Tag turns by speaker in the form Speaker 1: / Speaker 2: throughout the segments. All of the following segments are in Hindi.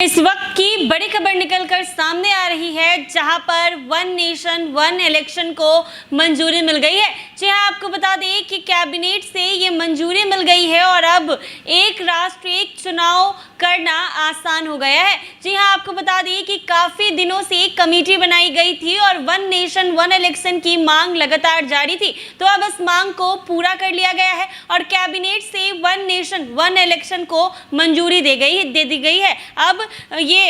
Speaker 1: इस वक्त की बड़ी खबर निकलकर सामने आ रही है, जहां पर वन नेशन वन इलेक्शन को मंजूरी मिल गई है। जी हां, आपको बता दें कि कैबिनेट से ये मंजूरी मिल गई है और अब एक राष्ट्र एक चुनाव करना आसान हो गया है। जी हां, आपको बता दें कि काफी दिनों से एक कमेटी बनाई गई थी और वन नेशन वन इलेक्शन की मांग लगातार जारी थी, तो अब इस मांग को पूरा कर लिया गया है और कैबिनेट से वन नेशन वन इलेक्शन को मंजूरी दे दी गई है। अब ये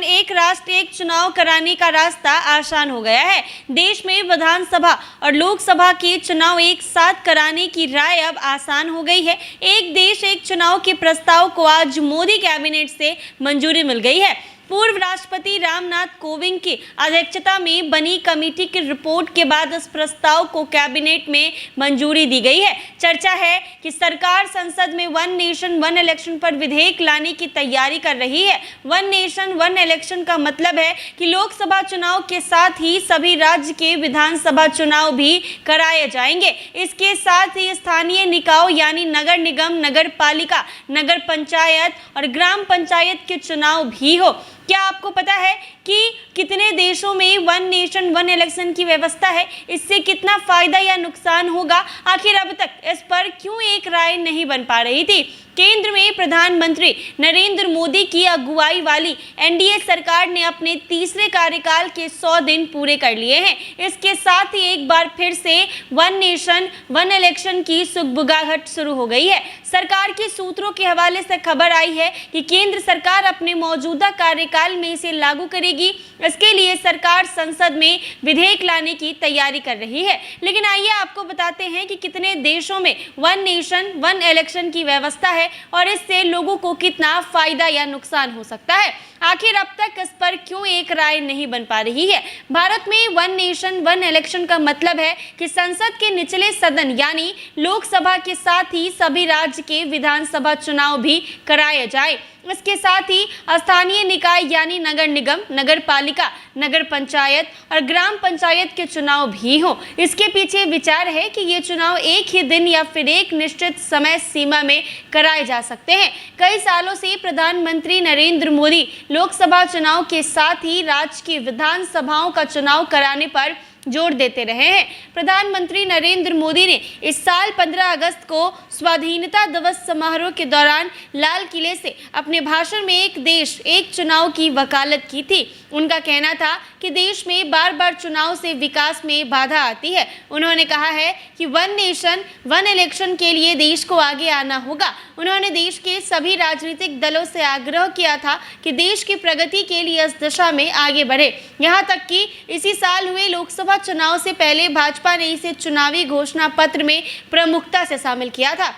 Speaker 1: एक राष्ट्र एक चुनाव कराने का रास्ता आसान हो गया है। देश में विधानसभा और लोकसभा के चुनाव एक साथ कराने की राय अब आसान हो गई है। एक देश एक चुनाव के प्रस्ताव को आज मोदी कैबिनेट से मंजूरी मिल गई है। पूर्व राष्ट्रपति रामनाथ कोविंद की अध्यक्षता में बनी कमेटी की रिपोर्ट के बाद इस प्रस्ताव को कैबिनेट में मंजूरी दी गई है। चर्चा है कि सरकार संसद में वन नेशन वन इलेक्शन पर विधेयक लाने की तैयारी कर रही है। वन नेशन वन इलेक्शन का मतलब है कि लोकसभा चुनाव के साथ ही सभी राज्य के विधानसभा चुनाव भी कराए जाएंगे। इसके साथ ही स्थानीय निकाय यानी नगर निगम, नगर पालिका, नगर पंचायत और ग्राम पंचायत के चुनाव भी हो। क्या आपको पता है कि कितने देशों में वन नेशन वन इलेक्शन की व्यवस्था है? इससे कितना फायदा या नुकसान होगा? आखिर अब तक इस पर क्यों एक राय नहीं बन पा रही थी? केंद्र में प्रधानमंत्री नरेंद्र मोदी की अगुवाई वाली एनडीए सरकार ने अपने तीसरे कार्यकाल के 100 दिन पूरे कर लिए हैं। इसके साथ ही एक बार फिर से वन नेशन वन इलेक्शन की सुगबुगाहट शुरू हो गई है। सरकार के सूत्रों के हवाले से खबर आई है कि केंद्र सरकार अपने मौजूदा कार्यकाल में इसे लागू करेगी। इसके लिए सरकार संसद में विधेयक लाने की तैयारी कर रही है। लेकिन आइए आपको बताते हैं कि कितने देशों में वन नेशन वन इलेक्शन की व्यवस्था है और इससे लोगों को कितना फायदा या नुकसान हो सकता है। आखिर अब तक इस पर क्यों एक राय नहीं बन पा रही है? भारत में वन नेशन वन इलेक्शन का मतलब है कि संसद के निचले सदन यानी लोकसभा के साथ ही सभी राज्य के विधानसभा चुनाव भी कराए जाए। इसके साथ ही स्थानीय निकाय यानी नगर निगम, नगर पालिका, नगर पंचायत और ग्राम पंचायत के चुनाव भी हो। इसके पीछे विचार है कि ये चुनाव एक ही दिन या फिर एक निश्चित समय सीमा में कराए जा सकते हैं। कई सालों से प्रधानमंत्री नरेंद्र मोदी लोकसभा चुनाव के साथ ही राज्य की विधानसभाओं का चुनाव कराने पर जोर देते रहे हैं। प्रधानमंत्री नरेंद्र मोदी ने इस साल 15 अगस्त को स्वाधीनता दिवस समारोह के दौरान लाल किले से अपने भाषण में एक देश एक चुनाव की वकालत की थी। उनका कहना था कि देश में बार बार चुनाव से विकास में बाधा आती है। उन्होंने कहा है कि वन नेशन वन इलेक्शन के लिए देश को आगे आना होगा। उन्होंने देश के सभी राजनीतिक दलों से आग्रह किया था कि देश की प्रगति के लिए इस दिशा में आगे बढ़े। यहाँ तक कि इसी साल हुए लोकसभा चुनाव से पहले भाजपा ने इसे चुनावी घोषणा पत्र में प्रमुखता से शामिल किया था।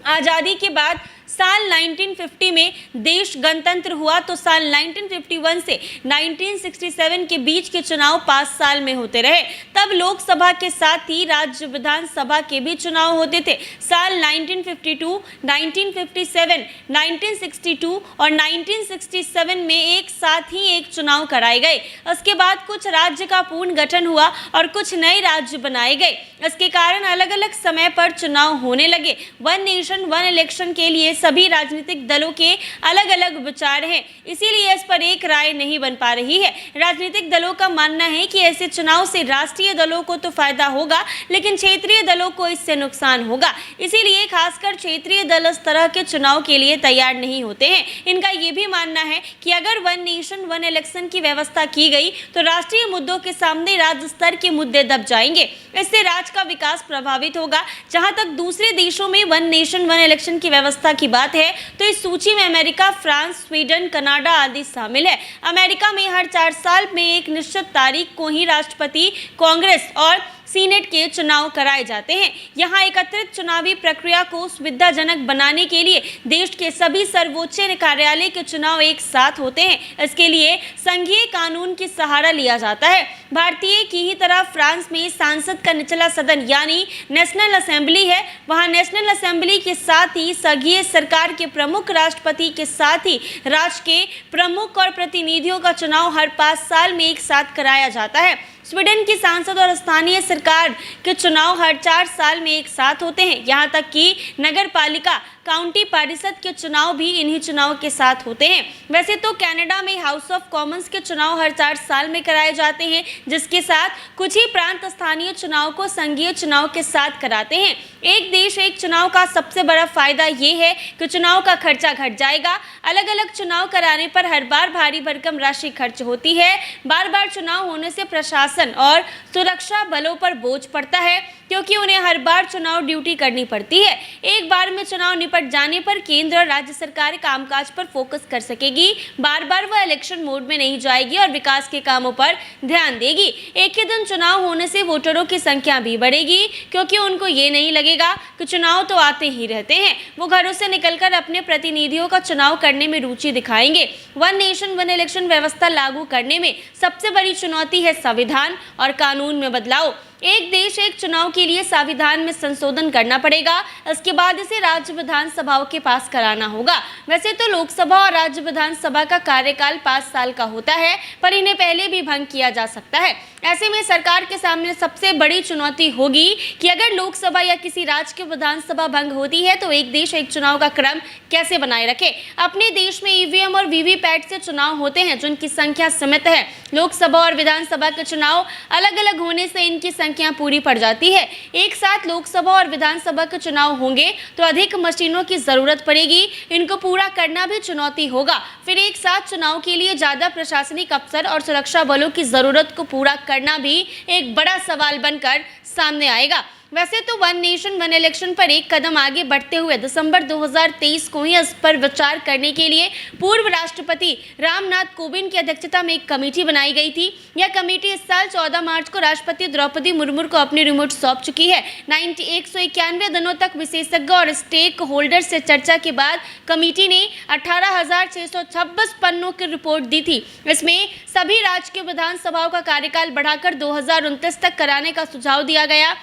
Speaker 1: आजादी के बाद साल 1950 में देश गणतंत्र हुआ, तो साल 1951 से 1967 के बीच के चुनाव 5 साल में होते रहे। तब लोकसभा के साथ ही राज्य विधानसभा के भी चुनाव होते थे। साल 1952, 1957, 1962 और 1967 में एक साथ ही एक चुनाव कराए गए। इसके बाद कुछ राज्य का पूर्ण गठन हुआ और कुछ नए राज्य बनाए गए। इसके कारण अलग अलग समय पर चुनाव होने लगे। वन नेशन वन इलेक्शन के लिए सभी राजनीतिक दलों के अलग अलग विचार हैं, इसीलिए इस पर एक राय नहीं बन पा रही है। राजनीतिक दलों का मानना है कि ऐसे चुनाव से राष्ट्रीय दलों को तो फायदा होगा, लेकिन क्षेत्रीय दलों को इससे नुकसान होगा। इसीलिए खासकर क्षेत्रीय दल इस तरह के चुनाव के लिए तैयार नहीं होते हैं। इनका ये भी मानना है कि अगर वन नेशन वन इलेक्शन की व्यवस्था की गई तो राष्ट्रीय मुद्दों के सामने राज्य स्तर के मुद्दे दब जाएंगे। इससे राज्य का विकास प्रभावित होगा। जहां तक दूसरे देशों में वन नेशन वन इलेक्शन की व्यवस्था की बात है तो इस सूची में अमेरिका, फ्रांस, स्वीडन, कनाडा आदि शामिल है। अमेरिका में हर 4 साल में एक निश्चित तारीख को ही राष्ट्रपति, कांग्रेस और सीनेट के चुनाव कराए जाते हैं। यहाँ एकत्रित चुनावी प्रक्रिया को सुविधाजनक बनाने के लिए देश के सभी सर्वोच्च कार्यालय के चुनाव एक साथ होते हैं। इसके लिए संघीय कानून की सहारा लिया जाता है। भारतीय की ही तरह फ्रांस में सांसद का निचला सदन यानी नेशनल असेंबली है। वहाँ नेशनल असेंबली के साथ ही संघीय सरकार के प्रमुख, राष्ट्रपति के साथ ही राज्य के प्रमुख और प्रतिनिधियों का चुनाव हर 5 साल में एक साथ कराया जाता है। स्वीडन की सांसद और स्थानीय सरकार के चुनाव हर 4 साल में एक साथ होते हैं। यहाँ तक कि नगर पालिका, काउंटी परिषद के चुनाव भी इन्हीं चुनाव के साथ होते हैं। वैसे तो कनाडा में हाउस ऑफ कॉमन्स के चुनाव हर 4 साल में कराए जाते हैं, जिसके साथ कुछ ही प्रांत स्थानीय चुनाव को संघीय चुनाव के साथ कराते हैं। एक देश एक चुनाव का सबसे बड़ा फायदा ये है कि चुनाव का खर्चा घट जाएगा। अलग अलग चुनाव कराने पर हर बार भारी भरकम राशि खर्च होती है। बार बार चुनाव होने से प्रशासन और सुरक्षा बलों पर बोझ पड़ता है, क्योंकि उन्हें हर बार चुनाव ड्यूटी करनी पड़ती है। एक बार में चुनाव निपट जाने पर केंद्र और राज्य सरकार कामकाज पर फोकस कर सकेगी। बार बार वह इलेक्शन मोड में नहीं जाएगी और विकास के कामों पर ध्यान देगी। एक ही दिन चुनाव होने से वोटरों की संख्या भी बढ़ेगी, क्योंकि उनको ये नहीं लगेगा कि चुनाव तो आते ही रहते हैं। वो घरों से निकलकर अपने प्रतिनिधियों का चुनाव करने में रुचि दिखाएंगे। वन नेशन वन इलेक्शन व्यवस्था लागू करने में सबसे बड़ी चुनौती है संविधान और कानून में बदलाव। एक देश एक चुनाव के लिए संविधान में संशोधन करना पड़ेगा। इसके बाद इसे राज्य विधानसभाओं के पास कराना होगा। वैसे तो लोकसभा और राज्य विधानसभा का कार्यकाल 5 साल का होता है, पर इन्हें पहले भी भंग किया जा सकता है। ऐसे में सरकार के सामने सबसे बड़ी चुनौती होगी कि अगर लोकसभा या किसी राज्य की विधानसभा भंग होती है तो एक देश एक चुनाव का क्रम कैसे बनाए रखे। अपने देश में ईवीएम और वीवीपैट से चुनाव होते हैं, जिनकी संख्या सीमित है। लोकसभा और विधानसभा के चुनाव अलग अलग होने से इनकी संख्या पूरी पड़ जाती है। एक साथ लोकसभा और विधानसभा के चुनाव होंगे तो अधिक मशीनों की जरूरत पड़ेगी। इनको पूरा करना भी चुनौती होगा। फिर एक साथ चुनाव के लिए ज्यादा प्रशासनिक अफसर और सुरक्षा बलों की जरूरत को पूरा करना भी एक बड़ा सवाल बनकर सामने आएगा। वैसे तो वन नेशन वन इलेक्शन पर एक कदम आगे बढ़ते हुए दिसंबर 2023 को ही इस पर विचार करने के लिए पूर्व राष्ट्रपति रामनाथ कोविंद की अध्यक्षता में एक कमेटी बनाई गई थी। यह कमेटी इस साल 14 मार्च को राष्ट्रपति द्रौपदी मुर्मू को अपनी रिमोट सौंप चुकी है। 191 दिनों तक विशेषज्ञ और स्टेक होल्डर से चर्चा के बाद कमेटी ने 18,626 पन्नों की रिपोर्ट दी थी। इसमें सभी राज्य के विधानसभाओं का कार्यकाल बढ़ाकर 2029 तक कराने का सुझाव दिया गया,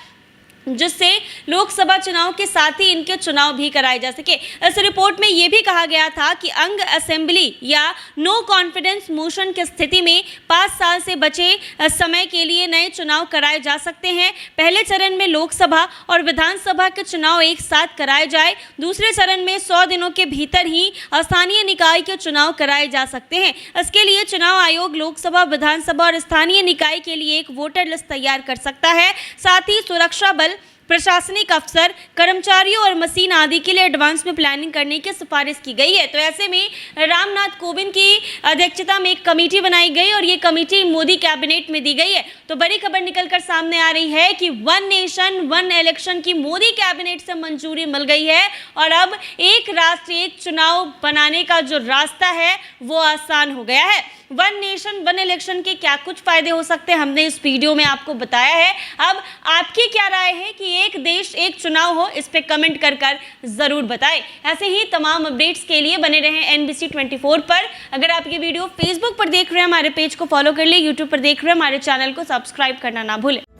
Speaker 1: जिससे लोकसभा चुनाव के साथ ही इनके चुनाव भी कराए जा सके। इस रिपोर्ट में यह भी कहा गया था कि अंग असेंबली या नो कॉन्फिडेंस मोशन की स्थिति में 5 साल से बचे समय के लिए नए चुनाव कराए जा सकते हैं। पहले चरण में लोकसभा और विधानसभा के चुनाव एक साथ कराए जाए। दूसरे चरण में 100 दिनों के भीतर ही स्थानीय निकाय के चुनाव कराए जा सकते हैं। इसके लिए चुनाव आयोग लोकसभा, विधानसभा और स्थानीय निकाय के लिए एक वोटर लिस्ट तैयार कर सकता है। साथ ही सुरक्षा बल, प्रशासनिक अफसर, कर्मचारियों और मशीन आदि के लिए एडवांस में प्लानिंग करने की सिफारिश की गई है। तो ऐसे में रामनाथ कोविंद की अध्यक्षता में एक कमेटी बनाई गई और ये कमेटी मोदी कैबिनेट में दी गई है। तो बड़ी खबर निकलकर सामने आ रही है कि वन नेशन वन इलेक्शन की मोदी कैबिनेट से मंजूरी मिल गई है और अब एक राष्ट्र एक चुनाव बनाने का जो रास्ता है वो आसान हो गया है। वन नेशन वन इलेक्शन के क्या कुछ फायदे हो सकते हैं हमने इस वीडियो में आपको बताया है। अब आपकी क्या राय है कि एक देश एक चुनाव हो, इस पे कमेंट कर जरूर बताएं। ऐसे ही तमाम अपडेट्स के लिए बने रहें NBC 24 पर। अगर आप ये वीडियो फेसबुक पर देख रहे हैं हमारे पेज को फॉलो कर ले, यूट्यूब पर देख रहे हैं हमारे चैनल को सब्सक्राइब करना ना भूलें।